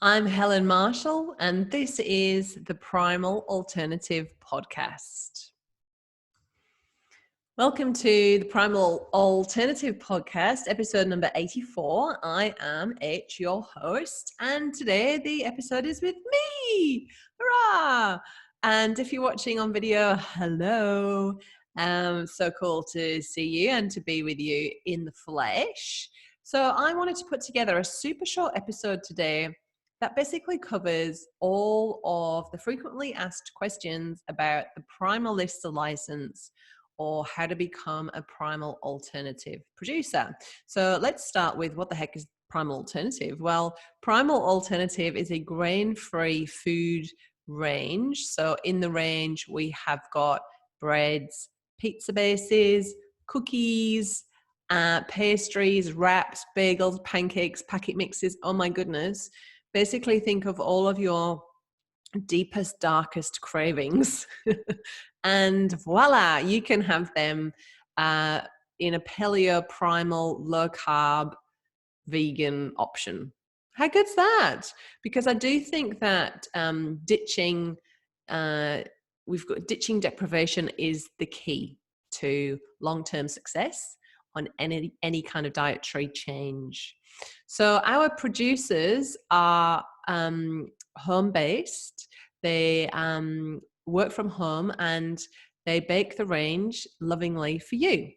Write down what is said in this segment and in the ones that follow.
I'm Helen Marshall, and this is the Primal Alternative Podcast. Welcome to the Primal Alternative Podcast, episode number 84. I am H, your host, and today the episode is with me. Hurrah! And if you're watching on video, hello. So cool to see you and to be with you in the flesh. So I wanted to put together a super short episode today that basically covers all of the frequently asked questions about the Primalista license or how to become a primal alternative producer. So let's start with what the heck is primal alternative? Well, primal alternative is a grain-free food range. So in the range, we have got breads, pizza bases, cookies, pastries, wraps, bagels, pancakes, packet mixes. Oh my goodness. Basically think of all of your deepest, darkest cravings and voila, you can have them in a paleo, primal, low carb, vegan option. How good's that? Because I do think that ditching deprivation is the key to long-term success on any kind of dietary change. So our producers are home-based. They work from home and they bake the range lovingly for you.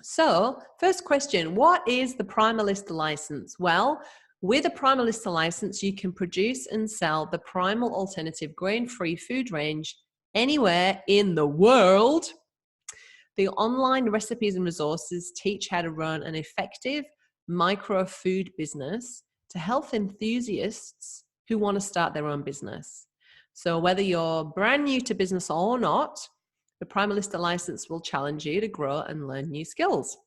So first question, what is the Primalista license? Well, with a Primalista license, you can produce and sell the primal alternative grain-free food range anywhere in the world. The online recipes and resources teach how to run an effective micro food business to health enthusiasts who want to start their own business. So whether you're brand new to business or not, the Primalista license will challenge you to grow and learn new skills.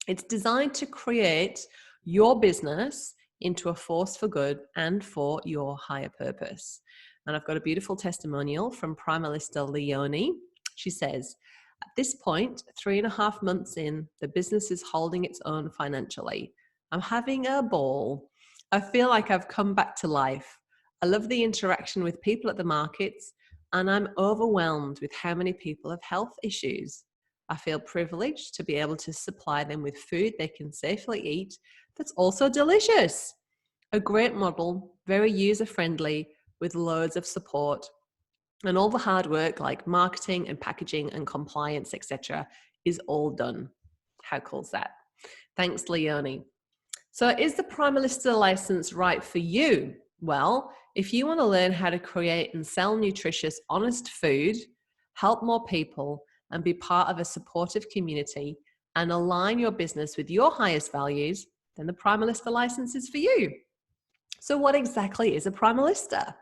It's designed to create your business into a force for good and for your higher purpose. And I've got a beautiful testimonial from Primalista Leonie. She says, at this point, 3.5 months in, the business is holding its own financially. I'm having a ball. I feel like I've come back to life. I love the interaction with people at the markets, and I'm overwhelmed with how many people have health issues. I feel privileged to be able to supply them with food they can safely eat that's also delicious. A great model, very user-friendly, with loads of support. And all the hard work like marketing and packaging and compliance, etc., is all done. How cool is that? Thanks, Leonie. So is the Primalista license right for you? Well, if you want to learn how to create and sell nutritious, honest food, help more people, and be part of a supportive community and align your business with your highest values, then the Primalista license is for you. So what exactly is a Primalista?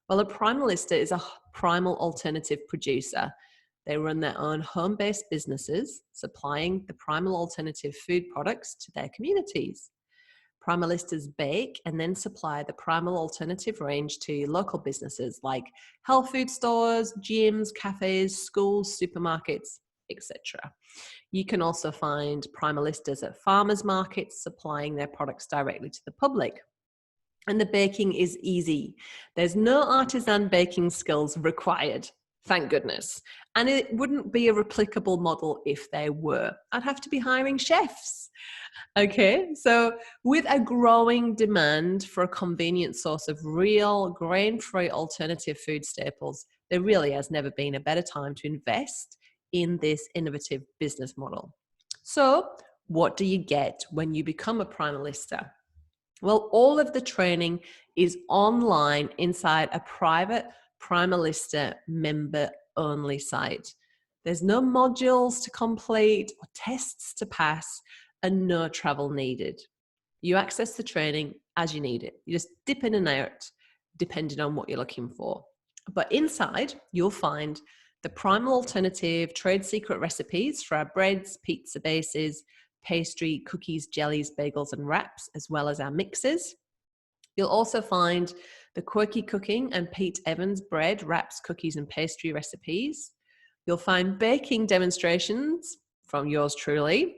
Well, a Primalista is a primal alternative producer. They run their own home-based businesses, supplying the primal alternative food products to their communities. Primalistas bake and then supply the primal alternative range to local businesses like health food stores, gyms, cafes, schools, supermarkets, etc. You can also find Primalistas at farmers markets supplying their products directly to the public. And the baking is easy. There's no artisan baking skills required, thank goodness. And it wouldn't be a replicable model if they were. I'd have to be hiring chefs. Okay, so with a growing demand for a convenient source of real grain-free alternative food staples, there really has never been a better time to invest in this innovative business model. So what do you get when you become a Primalista? Well, all of the training is online inside a private Primalista member-only site. There's no modules to complete or tests to pass and no travel needed. You access the training as you need it. You just dip in and out depending on what you're looking for. But inside, you'll find the primal alternative trade secret recipes for our breads, pizza bases, pastry, cookies, jellies, bagels, and wraps, as well as our mixes. You'll also find the quirky cooking and Pete Evans bread, wraps, cookies, and pastry recipes. You'll find baking demonstrations from yours truly,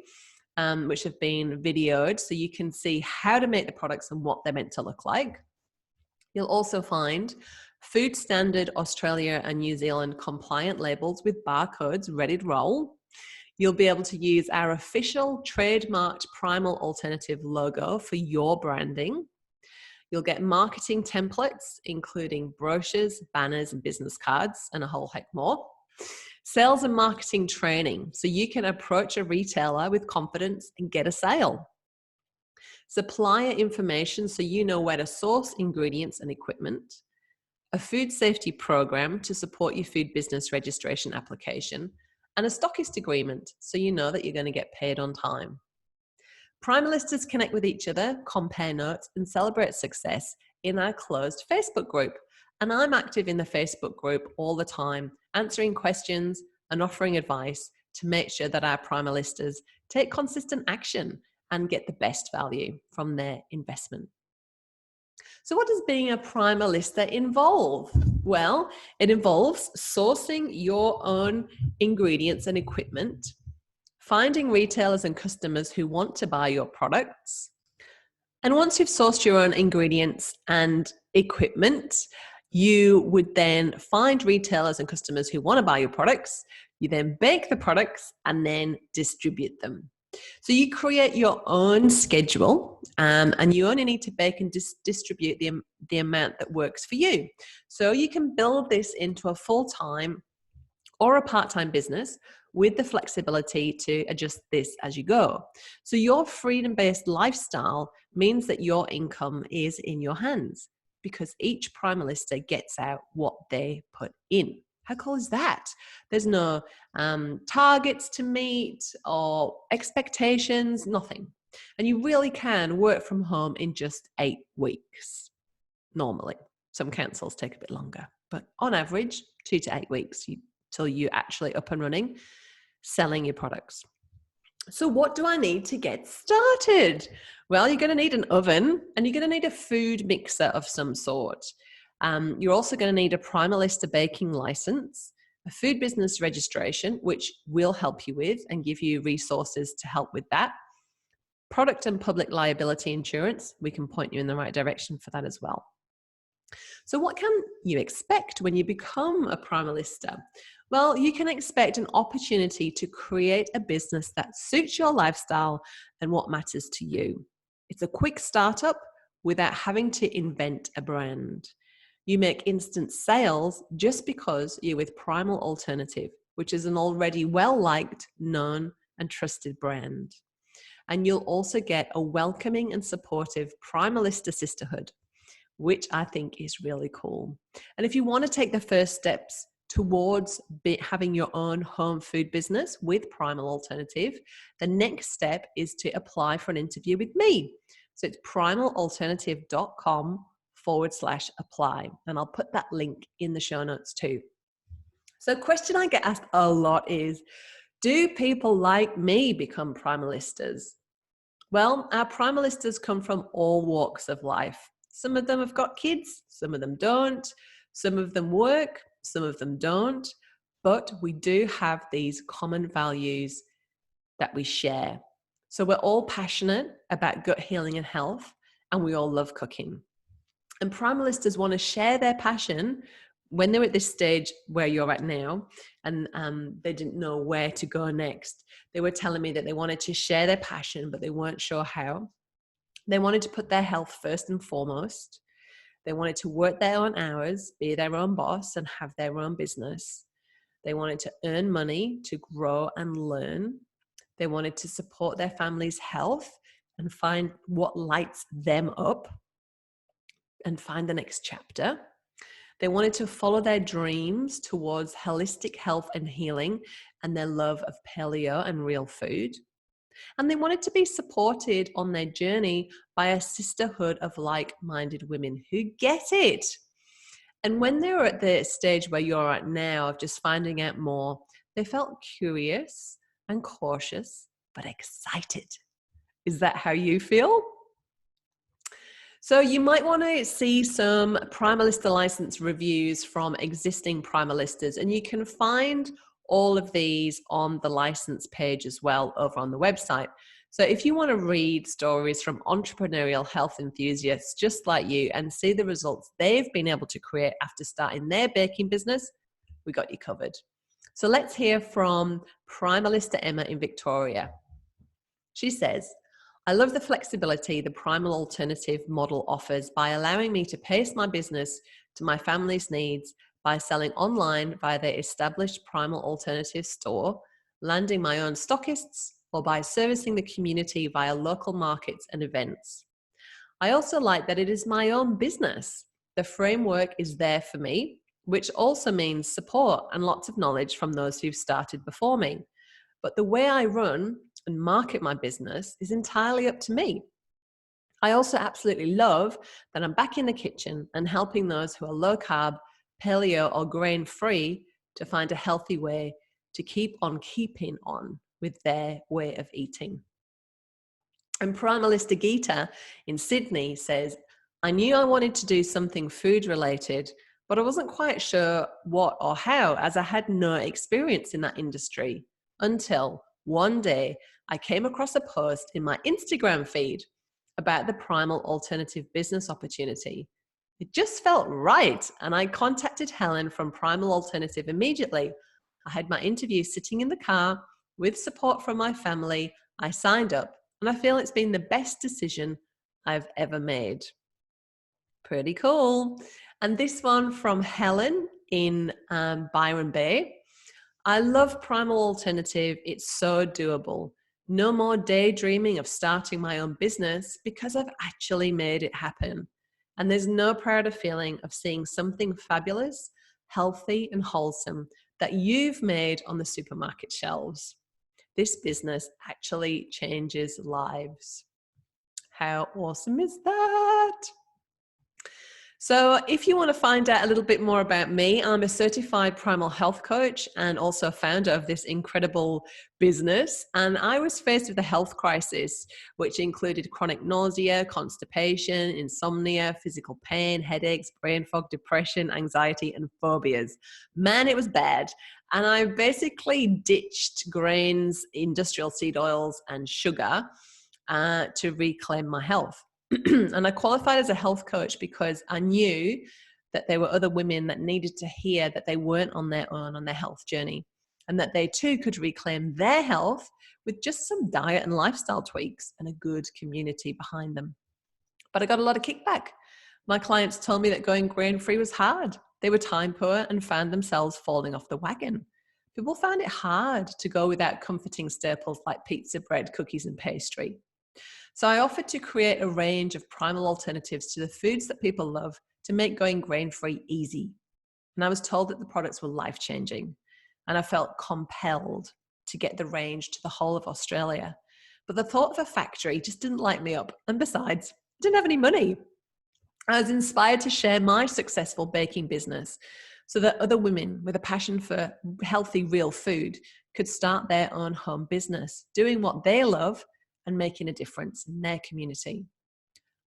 which have been videoed so you can see how to make the products and what they're meant to look like. You'll also find food standard Australia and New Zealand compliant labels with barcodes ready to roll. You'll be able to use our official trademarked Primal Alternative logo for your branding. You'll get marketing templates, including brochures, banners, and business cards, and a whole heck more. Sales and marketing training, so you can approach a retailer with confidence and get a sale. Supplier information, so you know where to source ingredients and equipment. A food safety program to support your food business registration application. And a stockist agreement, so you know that you're going to get paid on time. Primalistas connect with each other, compare notes, and celebrate success in our closed Facebook group. And I'm active in the Facebook group all the time, answering questions and offering advice to make sure that our Primalistas take consistent action and get the best value from their investment. So what does being a Primalista involve? Well, it involves sourcing your own ingredients and equipment, finding retailers and customers who want to buy your products. And once you've sourced your own ingredients and equipment, you would then find retailers and customers who want to buy your products. You then bake the products and then distribute them. So you create your own schedule, and you only need to bake and distribute the amount that works for you. So you can build this into a full-time or a part-time business with the flexibility to adjust this as you go. So your freedom-based lifestyle means that your income is in your hands because each Primalista gets out what they put in. How cool is that? There's no targets to meet or expectations, nothing. And you really can work from home in just 8 weeks, normally. Some councils take a bit longer, but on average, 2 to 8 weeks till you're actually up and running, selling your products. So what do I need to get started? Well, you're going to need an oven and you're going to need a food mixer of some sort. You're also going to need a Primalista baking license, a food business registration, which we'll help you with and give you resources to help with that. Product and public liability insurance, we can point you in the right direction for that as well. So what can you expect when you become a Primalista? Well, you can expect an opportunity to create a business that suits your lifestyle and what matters to you. It's a quick startup without having to invent a brand. You make instant sales just because you're with Primal Alternative, which is an already well-liked, known, and trusted brand. And you'll also get a welcoming and supportive Primalista sisterhood, which I think is really cool. And if you want to take the first steps towards having your own home food business with Primal Alternative, the next step is to apply for an interview with me. So it's primalalternative.com/apply. And I'll put that link in the show notes too. So a question I get asked a lot is, do people like me become Primalistas? Well, our Primalistas come from all walks of life. Some of them have got kids, some of them don't, some of them work, some of them don't, but we do have these common values that we share. So we're all passionate about gut healing and health, and we all love cooking. And Primalistas want to share their passion when they're at this stage where you're at now, and they didn't know where to go next. They were telling me that they wanted to share their passion, but they weren't sure how. They wanted to put their health first and foremost. They wanted to work their own hours, be their own boss, and have their own business. They wanted to earn money to grow and learn. They wanted to support their family's health and find what lights them up and find the next chapter. They wanted to follow their dreams towards holistic health and healing and their love of paleo and real food. And they wanted to be supported on their journey by a sisterhood of like-minded women who get it. And when they were at the stage where you're at now of just finding out more, they felt curious and cautious, but excited. Is that how you feel? So you might want to see some Primalista license reviews from existing Primalistas, and you can find all of these on the license page as well over on the website. So if you want to read stories from entrepreneurial health enthusiasts just like you and see the results they've been able to create after starting their baking business, we got you covered. So let's hear from Primalista Emma in Victoria. She says, I love the flexibility the Primal Alternative model offers by allowing me to pace my business to my family's needs by selling online via their established Primal Alternative store, landing my own stockists, or by servicing the community via local markets and events. I also like that it is my own business. The framework is there for me, which also means support and lots of knowledge from those who've started before me. But the way I run and market my business is entirely up to me. I also absolutely love that I'm back in the kitchen and helping those who are low carb, paleo, or grain free to find a healthy way to keep on keeping on with their way of eating. And Primalista Geeta in Sydney says, I knew I wanted to do something food related, but I wasn't quite sure what or how, as I had no experience in that industry until one day I came across a post in my Instagram feed about the Primal Alternative business opportunity. It just felt right, and I contacted Helen from Primal Alternative immediately. I had my interview sitting in the car with support from my family. I signed up, and I feel it's been the best decision I've ever made. Pretty cool. And this one from Helen in Byron Bay. I love Primal Alternative. It's so doable. No more daydreaming of starting my own business because I've actually made it happen. And there's no prouder feeling of seeing something fabulous, healthy, and wholesome that you've made on the supermarket shelves. This business actually changes lives. How awesome is that? So if you want to find out a little bit more about me, I'm a certified primal health coach and also founder of this incredible business. And I was faced with a health crisis, which included chronic nausea, constipation, insomnia, physical pain, headaches, brain fog, depression, anxiety, and phobias. Man, it was bad. And I basically ditched grains, industrial seed oils, and sugar to reclaim my health. And I qualified as a health coach because I knew that there were other women that needed to hear that they weren't on their own on their health journey, and that they too could reclaim their health with just some diet and lifestyle tweaks and a good community behind them. But I got a lot of kickback. My clients told me that going grain-free was hard. They were time poor and found themselves falling off the wagon. People found it hard to go without comforting staples like pizza, bread, cookies, and pastry. So I offered to create a range of primal alternatives to the foods that people love to make going grain-free easy. And I was told that the products were life-changing. And I felt compelled to get the range to the whole of Australia. But the thought of a factory just didn't light me up. And besides, I didn't have any money. I was inspired to share my successful baking business so that other women with a passion for healthy, real food could start their own home business, doing what they love and making a difference in their community.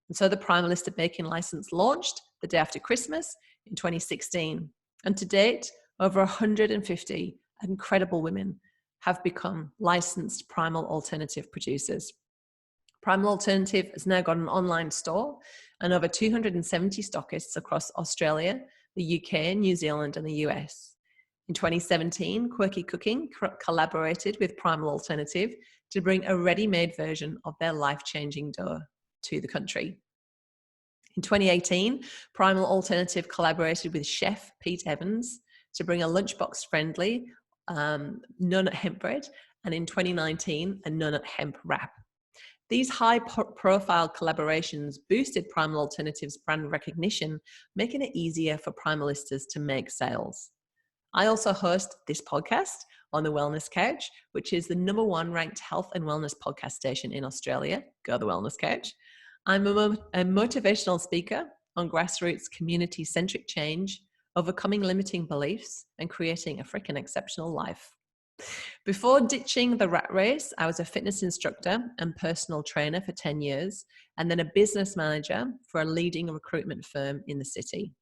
And so the Primalista baking license launched the day after Christmas in 2016. And to date, over 150 incredible women have become licensed Primal Alternative producers. Primal Alternative has now got an online store and over 270 stockists across Australia, the UK, New Zealand, and the US. In 2017, Quirky Cooking collaborated with Primal Alternative to bring a ready-made version of their life-changing dough to the country. In 2018, Primal Alternative collaborated with chef Pete Evans to bring a lunchbox-friendly no-nut hemp bread, and in 2019, a no-nut hemp wrap. These high-profile collaborations boosted Primal Alternative's brand recognition, making it easier for Primalistas to make sales. I also host this podcast on the Wellness Couch, which is the #1 ranked health and wellness podcast station in Australia. Go the Wellness Couch. I'm a motivational speaker on grassroots community-centric change, overcoming limiting beliefs, and creating a freaking exceptional life. Before ditching the rat race, I was a fitness instructor and personal trainer for 10 years, and then a business manager for a leading recruitment firm in the city.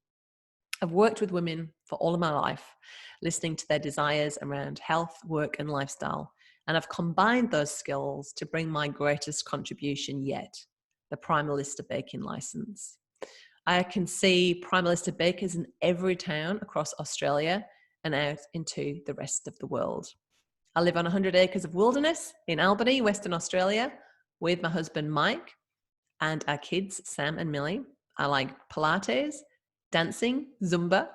I've worked with women for all of my life, listening to their desires around health, work, and lifestyle, And I've combined those skills to bring my greatest contribution yet, the Primalista baking license. I can see Primalista bakers in every town across Australia and out into the rest of the world. I live on 100 acres of wilderness in Albany, Western Australia, with my husband Mike and our kids, Sam and Millie. I like Pilates, dancing, Zumba,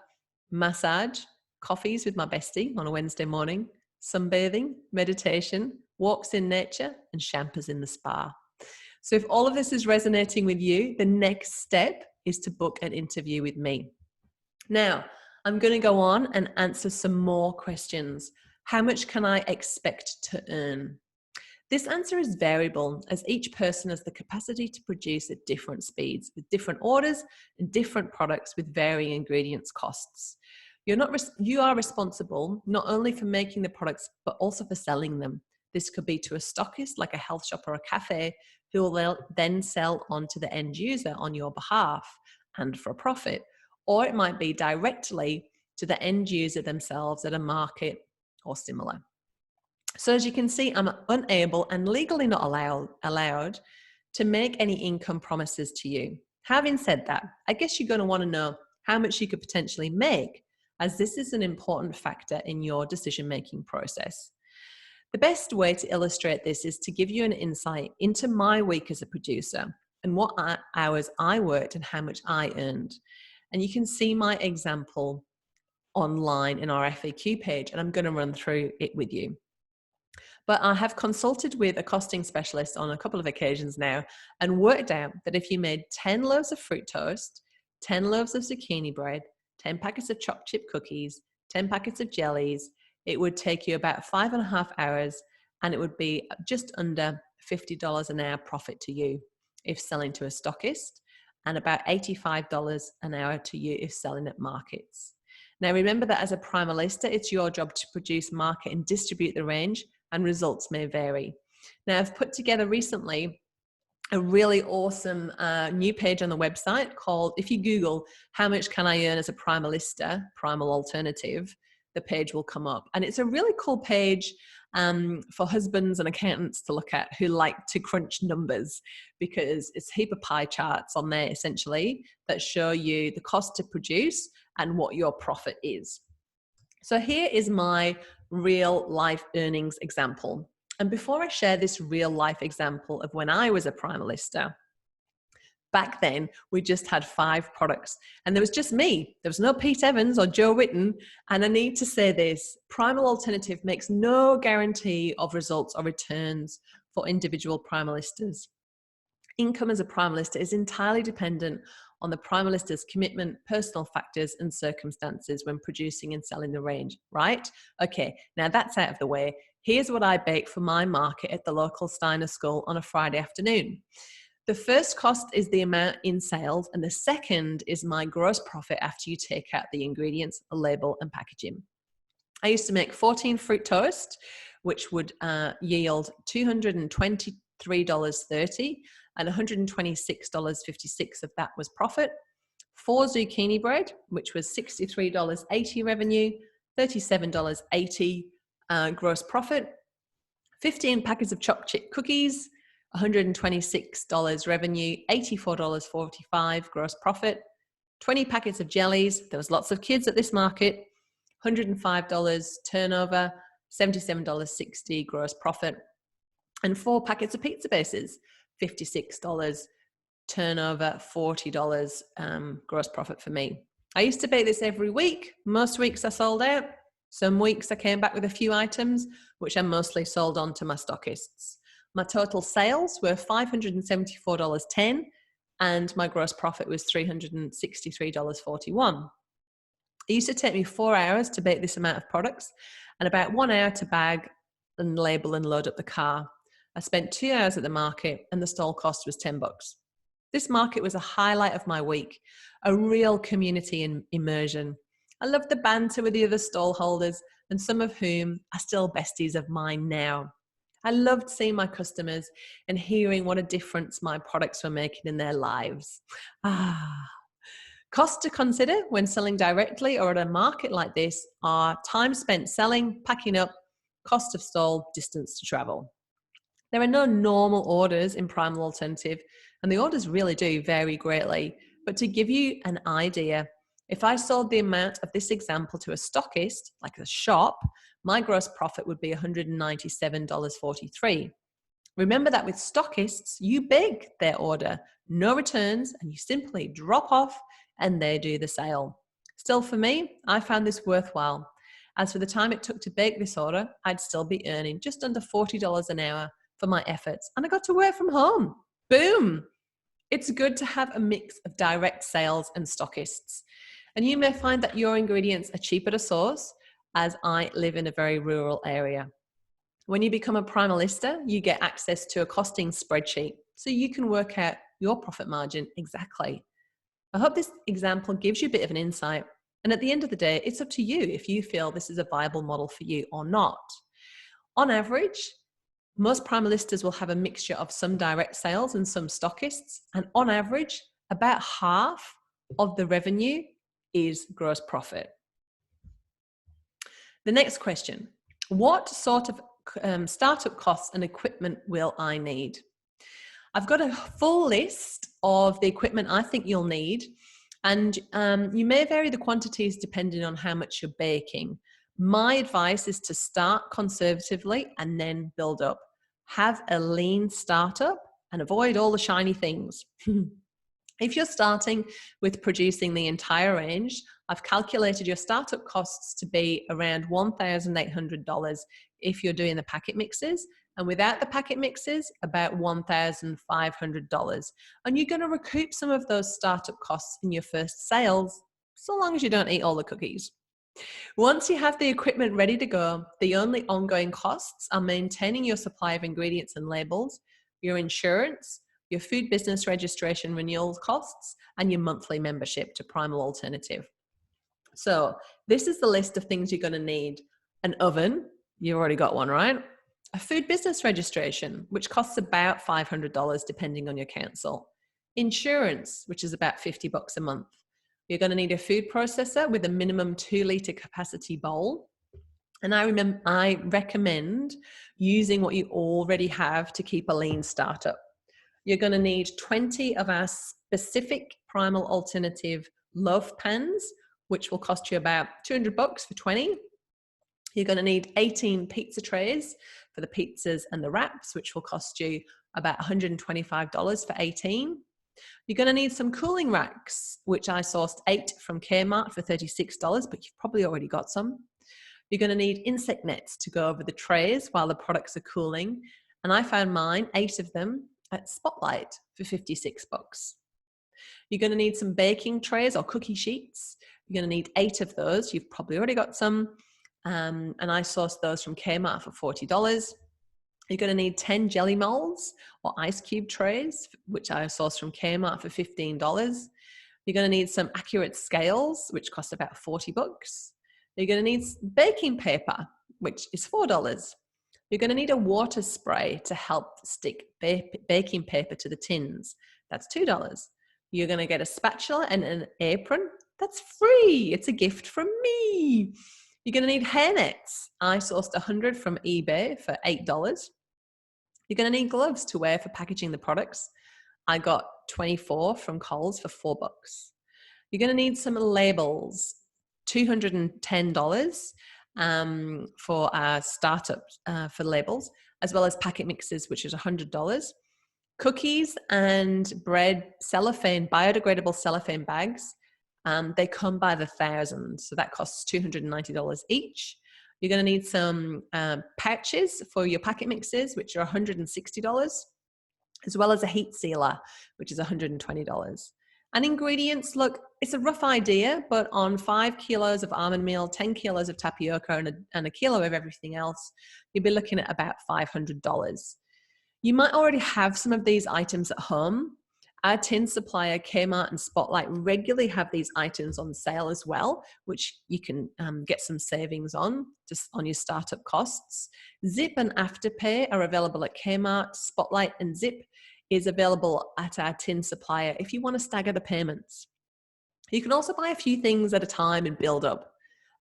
massage, coffees with my bestie on a Wednesday morning, sunbathing, meditation, walks in nature, and shampoos in the spa. So if all of this is resonating with you, the next step is to book an interview with me. Now, I'm going to go on and answer some more questions. How much can I expect to earn? This answer is variable, as each person has the capacity to produce at different speeds, with different orders and different products with varying ingredients costs. You are responsible not only for making the products, but also for selling them. This could be to a stockist, like a health shop or a cafe, who will then sell on to the end user on your behalf and for a profit. Or it might be directly to the end user themselves at a market or similar. So as you can see, I'm unable and legally not allowed to make any income promises to you. Having said that, I guess you're going to want to know how much you could potentially make, as this is an important factor in your decision-making process. The best way to illustrate this is to give you an insight into my week as a producer and what hours I worked and how much I earned. And you can see my example online in our FAQ page, and I'm going to run through it with you. But I have consulted with a costing specialist on a couple of occasions now and worked out that if you made 10 loaves of fruit toast, 10 loaves of zucchini bread, 10 packets of chocolate chip cookies, 10 packets of jellies, it would take you about 5.5 hours, and it would be just under $50 an hour profit to you if selling to a stockist, and about $85 an hour to you if selling at markets. Now remember that as a Primalista, it's your job to produce, market and distribute the range, and results may vary. Now I've put together recently a really awesome new page on the website called, if you Google how much can I earn as a Primalista, Primal Alternative, the page will come up. And it's a really cool page for husbands and accountants to look at who like to crunch numbers, because it's a heap of pie charts on there essentially that show you the cost to produce and what your profit is. So here is my real life earnings example. And before I share this real life example of when I was a Primalista, back then we just had 5 products and there was just me. There was no Pete Evans or Joe Witten. And I need to say this, Primal Alternative makes no guarantee of results or returns for individual Primalistas. Income as a Primalista is entirely dependent on the Primalista's commitment, personal factors and circumstances when producing and selling the range, right? Okay, now that's out of the way. Here's what I bake for my market at the local Steiner school on a Friday afternoon. The first cost is the amount in sales, and the second is my gross profit after you take out the ingredients, label and packaging. I used to make 14 fruit toast, which would yield $223.30, and $126.56 of that was profit. 4 zucchini bread, which was $63.80 revenue, $37.80 gross profit. 15 packets of chocolate chip cookies, $126 revenue, $84.45 gross profit. 20 packets of jellies, there was lots of kids at this market, $105 turnover, $77.60 gross profit. And 4 packets of pizza bases, $56 turnover, $40 gross profit for me. I used to bake this every week. Most weeks I sold out. Some weeks I came back with a few items, which I mostly sold on to my stockists. My total sales were $574.10, and my gross profit was $363.41. It used to take me 4 hours to bake this amount of products and about 1 hour to bag and label and load up the car. I spent 2 hours at the market and the stall cost was $10. This market was a highlight of my week, a real community immersion. I loved the banter with the other stall holders, and some of whom are still besties of mine now. I loved seeing my customers and hearing what a difference my products were making in their lives. Costs to consider when selling directly or at a market like this are time spent selling, packing up, cost of stall, distance to travel. There are no normal orders in Primal Alternative, and the orders really do vary greatly. But to give you an idea, if I sold the amount of this example to a stockist, like a shop, my gross profit would be $197.43. Remember that with stockists, you bake their order, no returns, and you simply drop off and they do the sale. Still, for me, I found this worthwhile. As for the time it took to bake this order, I'd still be earning just under $40 an hour for my efforts, and I got to work from home. Boom! It's good to have a mix of direct sales and stockists. And you may find that your ingredients are cheaper to source, as I live in a very rural area. When you become a Primalista, you get access to a costing spreadsheet, so you can work out your profit margin exactly. I hope this example gives you a bit of an insight. And at the end of the day, it's up to you if you feel this is a viable model for you or not. On average, most Primalistas will have a mixture of some direct sales and some stockists. And on average, about half of the revenue is gross profit. The next question, what sort of startup costs and equipment will I need? I've got a full list of the equipment I think you'll need, and you may vary the quantities depending on how much you're baking. My advice is to start conservatively and then build up. Have a lean startup and avoid all the shiny things. If you're starting with producing the entire range, I've calculated your startup costs to be around $1,800 if you're doing the packet mixes, and without the packet mixes, about $1,500. And you're going to recoup some of those startup costs in your first sales, so long as you don't eat all the cookies. Once you have the equipment ready to go, the only ongoing costs are maintaining your supply of ingredients and labels, your insurance, your food business registration renewal costs, and your monthly membership to Primal Alternative. So this is the list of things you're going to need. An oven, you've already got one, right? A food business registration, which costs about $500 depending on your council. Insurance, which is about $50 a month. You're going to need a food processor with a minimum 2-liter capacity bowl. And I recommend using what you already have to keep a lean startup. You're going to need 20 of our specific Primal Alternative loaf pans, which will cost you about $200 for 20. You're going to need 18 pizza trays for the pizzas and the wraps, which will cost you about $125 for 18. You're going to need some cooling racks, which I sourced 8 from Kmart for $36, but you've probably already got some. You're going to need insect nets to go over the trays while the products are cooling. And I found mine, 8 of them, at Spotlight for $56. You're going to need some baking trays or cookie sheets. You're going to need 8 of those. You've probably already got some. And I sourced those from Kmart for $40. You're going to need 10 jelly molds or ice cube trays, which I sourced from Kmart for $15. You're going to need some accurate scales, which cost about $40. You're going to need baking paper, which is $4. You're going to need a water spray to help stick baking paper to the tins. That's $2. You're going to get a spatula and an apron. That's free. It's a gift from me. You're going to need hairnets. I sourced 100 from eBay for $8. You're going to need gloves to wear for packaging the products. I got 24 from Kohl's for $4. You're going to need some labels, $210 for our startup for labels, as well as packet mixes, which is $100. Cookies and bread cellophane, biodegradable cellophane bags. They come by the thousands, so that costs $290 each. You're going to need some pouches for your packet mixes, which are $160, as well as a heat sealer, which is $120. And ingredients, look, it's a rough idea, but on 5 kilos of almond meal, 10 kilos of tapioca, and a kilo of everything else, you'll be looking at about $500. You might already have some of these items at home. Our tin supplier, Kmart and Spotlight, regularly have these items on sale as well, which you can get some savings on, just on your startup costs. Zip and Afterpay are available at Kmart. Spotlight and Zip is available at our tin supplier if you want to stagger the payments. You can also buy a few things at a time and build up.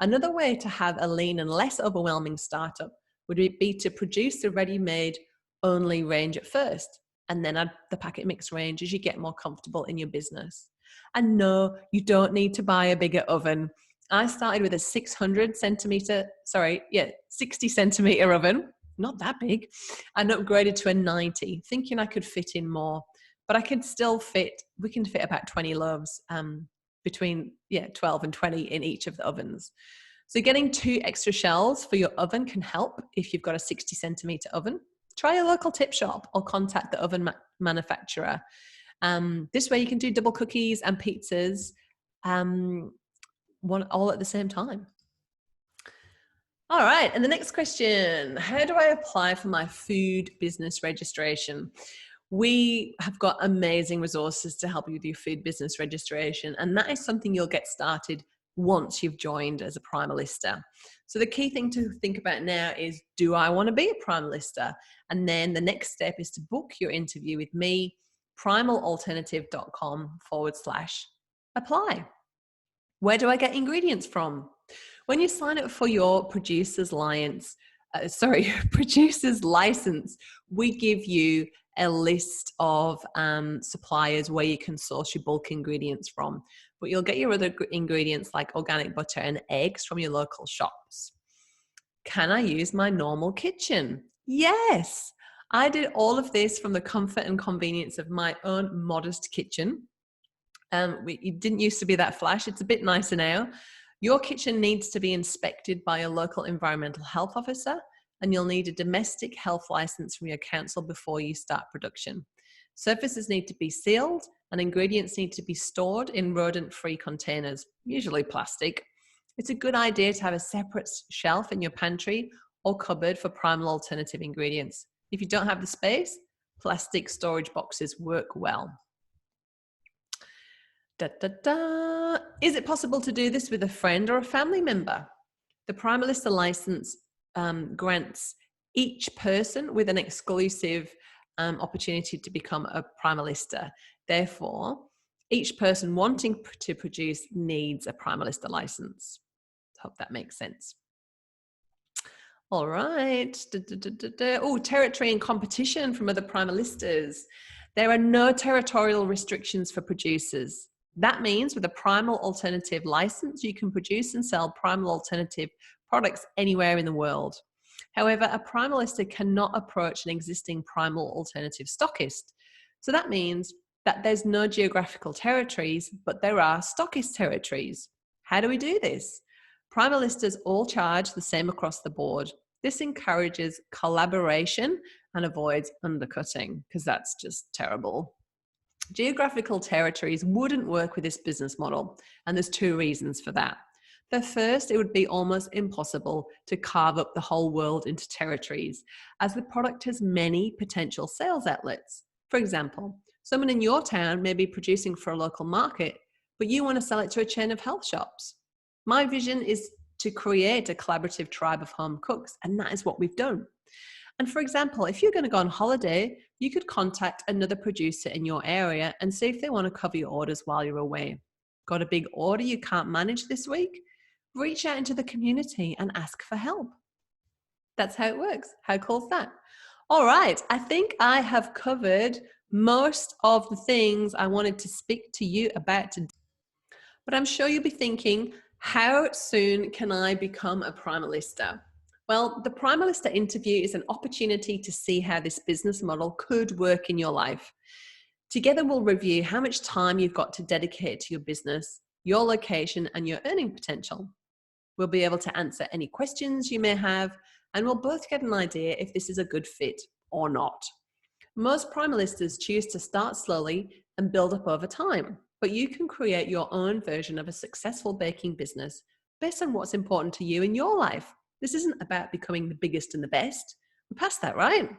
Another way to have a lean and less overwhelming startup would it be to produce the ready-made only range at first and then add the packet mix range as you get more comfortable in your business? And no, you don't need to buy a bigger oven. I started with a 60 centimeter oven, not that big, and upgraded to a 90, thinking I could fit in more. But we can fit about 20 loaves between 12 and 20 in each of the ovens. So getting 2 extra shelves for your oven can help if you've got a 60 centimeter oven. Try a local tip shop or contact the oven manufacturer. This way you can do double cookies and pizzas all at the same time. All right, and the next question, how do I apply for my food business registration? We have got amazing resources to help you with your food business registration, and that is something you'll get started once you've joined as a Primalista. So the key thing to think about now is, do I want to be a Primalista? And then the next step is to book your interview with me, primalalternative.com/apply. Where do I get ingredients from? When you sign up for your producer's license, we give you a list of suppliers where you can source your bulk ingredients from. But you'll get your other ingredients like organic butter and eggs from your local shops. Can I use my normal kitchen? Yes, I did all of this from the comfort and convenience of my own modest kitchen. It didn't used to be that flash. It's a bit nicer now. Your kitchen needs to be inspected by a local environmental health officer, and you'll need a domestic health license from your council before you start production. Surfaces need to be sealed and ingredients need to be stored in rodent-free containers, usually plastic. It's a good idea to have a separate shelf in your pantry or cupboard for primal alternative ingredients. If you don't have the space, plastic storage boxes work well. Is it possible to do this with a friend or a family member? The Primalista license grants each person with an exclusive opportunity to become a Primalista. Therefore, each person wanting to produce needs a Primalista license. Hope that makes sense. All right. Oh, territory and competition from other Primalistas. There are no territorial restrictions for producers. That means with a primal alternative license, you can produce and sell primal alternative products anywhere in the world. However, a Primalista cannot approach an existing primal alternative stockist. So that means that there's no geographical territories, but there are stockist territories. How do we do this? Primalistas all charge the same across the board. This encourages collaboration and avoids undercutting, because that's just terrible. Geographical territories wouldn't work with this business model, and there's 2 reasons for that. The first, it would be almost impossible to carve up the whole world into territories, as the product has many potential sales outlets. For example, someone in your town may be producing for a local market, but you want to sell it to a chain of health shops. My vision is to create a collaborative tribe of home cooks, and that is what we've done. And for example, if you're going to go on holiday, you could contact another producer in your area and see if they want to cover your orders while you're away. Got a big order you can't manage this week? Reach out into the community and ask for help. That's how it works. How cool is that? All right, I think I have covered most of the things I wanted to speak to you about today. But I'm sure you'll be thinking, how soon can I become a Primalista? Well, the Primalista interview is an opportunity to see how this business model could work in your life. Together, we'll review how much time you've got to dedicate to your business, your location, and your earning potential. We'll be able to answer any questions you may have, and we'll both get an idea if this is a good fit or not. Most Primalistas choose to start slowly and build up over time, but you can create your own version of a successful baking business based on what's important to you in your life. This isn't about becoming the biggest and the best. We're past that, right?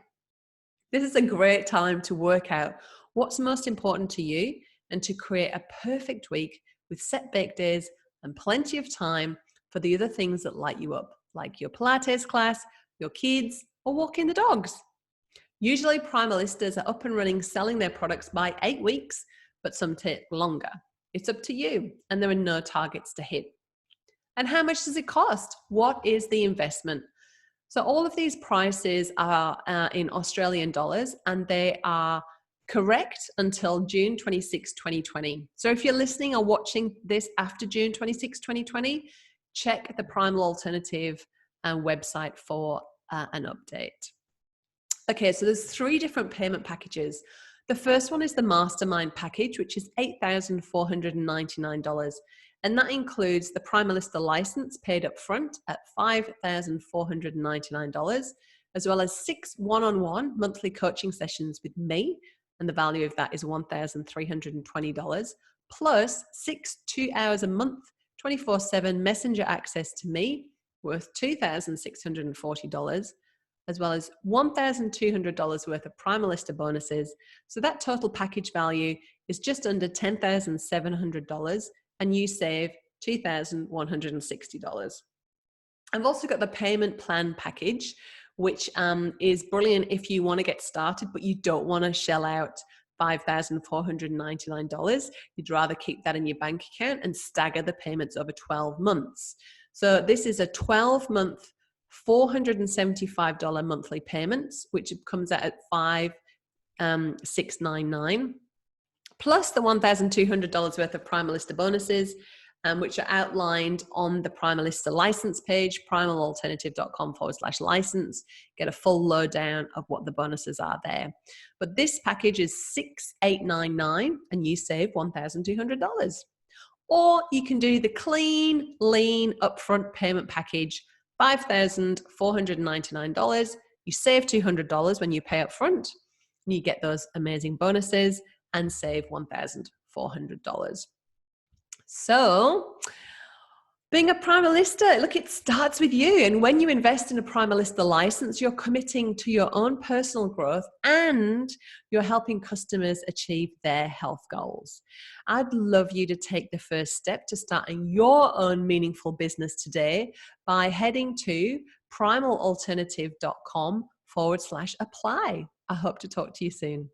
This is a great time to work out what's most important to you and to create a perfect week with set bake days and plenty of time for the other things that light you up, like your Pilates class, your kids, or walking the dogs. Usually Primalistas are up and running selling their products by 8 weeks, but some take longer. It's up to you, and there are no targets to hit. And how much does it cost? What is the investment? So all of these prices are in Australian dollars, and they are correct until June 26, 2020. So if you're listening or watching this after June 26, 2020, check the Primal Alternative website for an update. Okay, so there's 3 different payment packages. The first one is the Mastermind Package, which is $8,499. And that includes the Primalista license paid up front at $5,499, as well as 6 one-on-one monthly coaching sessions with me. And the value of that is $1,320, plus 6 2-hours a month, 24/7 messenger access to me, worth $2,640, as well as $1,200 worth of Primalista bonuses. So that total package value is just under $10,700, and you save $2,160. I've also got the payment plan package, which is brilliant if you want to get started, but you don't want to shell out $5,499. You'd rather keep that in your bank account and stagger the payments over 12 months. So this is a 12-month, $475 monthly payments, which comes out at $5,699, plus the $1,200 worth of Primalista bonuses, which are outlined on the Primalista license page, primalalternative.com/license. Get a full lowdown of what the bonuses are there. But this package is $6,899, and you save $1,200. Or you can do the clean, lean, upfront payment package, $5,499. You save $200 when you pay up front, and you get those amazing bonuses and save $1,400. So, being a Primalista, look, it starts with you. And when you invest in a Primalista license, you're committing to your own personal growth and you're helping customers achieve their health goals. I'd love you to take the first step to starting your own meaningful business today by heading to primalalternative.com/apply. I hope to talk to you soon.